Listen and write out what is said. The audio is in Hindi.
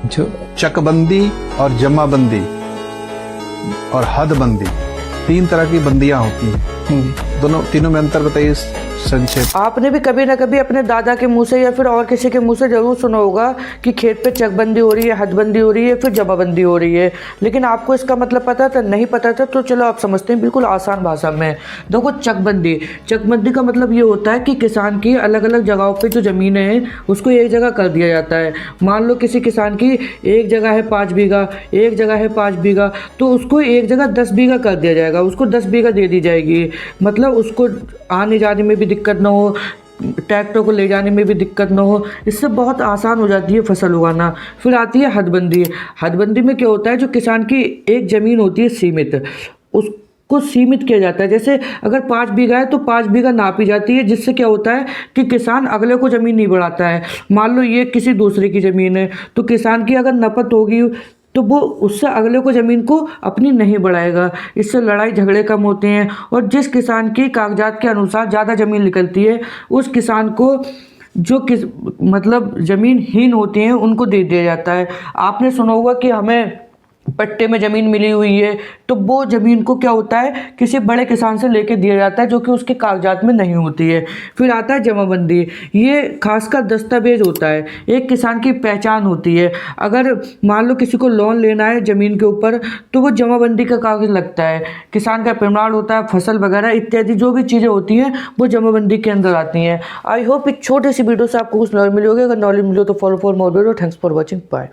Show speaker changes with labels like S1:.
S1: जो
S2: चकबंदी और जमाबंदी और हदबंदी, 3 तरह की बंदियां होती हैं। तीनों में अंतर बताइए संक्षेप।
S3: आपने भी कभी ना कभी अपने दादा के मुंह से या फिर और किसी के मुंह से जरूर सुना होगा कि खेत पे चकबंदी हो रही है, हदबंदी हो रही है, फिर जमाबंदी हो रही है, लेकिन आपको इसका मतलब पता था? नहीं पता था? तो चलो आप समझते हैं बिल्कुल आसान भाषा में। देखो, चकबंदी का मतलब ये होता है कि किसान की अलग अलग जगहों पे जो ज़मीनें हैं उसको एक जगह कर दिया जाता है। मान लो किसी किसान की एक जगह है 5 बीघा, एक जगह है 5 बीघा, तो उसको एक जगह 10 बीघा कर दिया जाएगा, उसको 10 बीघा दे दी जाएगी। मतलब उसको आने जाने में भी दिक्कत ना हो, ट्रैक्टर को ले जाने में भी दिक्कत ना हो, इससे बहुत आसान हो जाती है फसल उगाना। फिर आती है हदबंदी। हदबंदी में क्या होता है, जो किसान की एक ज़मीन होती है सीमित, उसको सीमित किया जाता है। जैसे अगर 5 बीघा है तो 5 बीघा नापी जाती है, जिससे क्या होता है कि किसान अगले को ज़मीन नहीं बढ़ाता है। मान लो ये किसी दूसरे की ज़मीन है, तो किसान की अगर नपत होगी तो वो उससे अगले को ज़मीन को अपनी नहीं बढ़ाएगा। इससे लड़ाई झगड़े कम होते हैं, और जिस किसान की कागजात के अनुसार ज़्यादा ज़मीन निकलती है उस किसान को जो मतलब ज़मीनहीन होते हैं उनको दे दिया जाता है। आपने सुना होगा कि हमें पट्टे में ज़मीन मिली हुई है, तो वो ज़मीन को क्या होता है किसी बड़े किसान से लेके दिया जाता है जो कि उसके कागजात में नहीं होती है। फिर आता है जमाबंदी। ये खासकर दस्तावेज होता है, एक किसान की पहचान होती है। अगर मान लो किसी को लोन लेना है ज़मीन के ऊपर, तो वो जमाबंदी का कागज़ लगता है, किसान का प्रमाण होता है, फसल वगैरह इत्यादि जो भी चीज़ें होती हैं वो जमाबंदी के अंदर आती हैं। आई होप एक छोटी सी वीडियो से आपको कुछ नॉलेज मिली होगी। अगर नॉलेज मिली हो तो follow for more video. Thanks for watching, bye.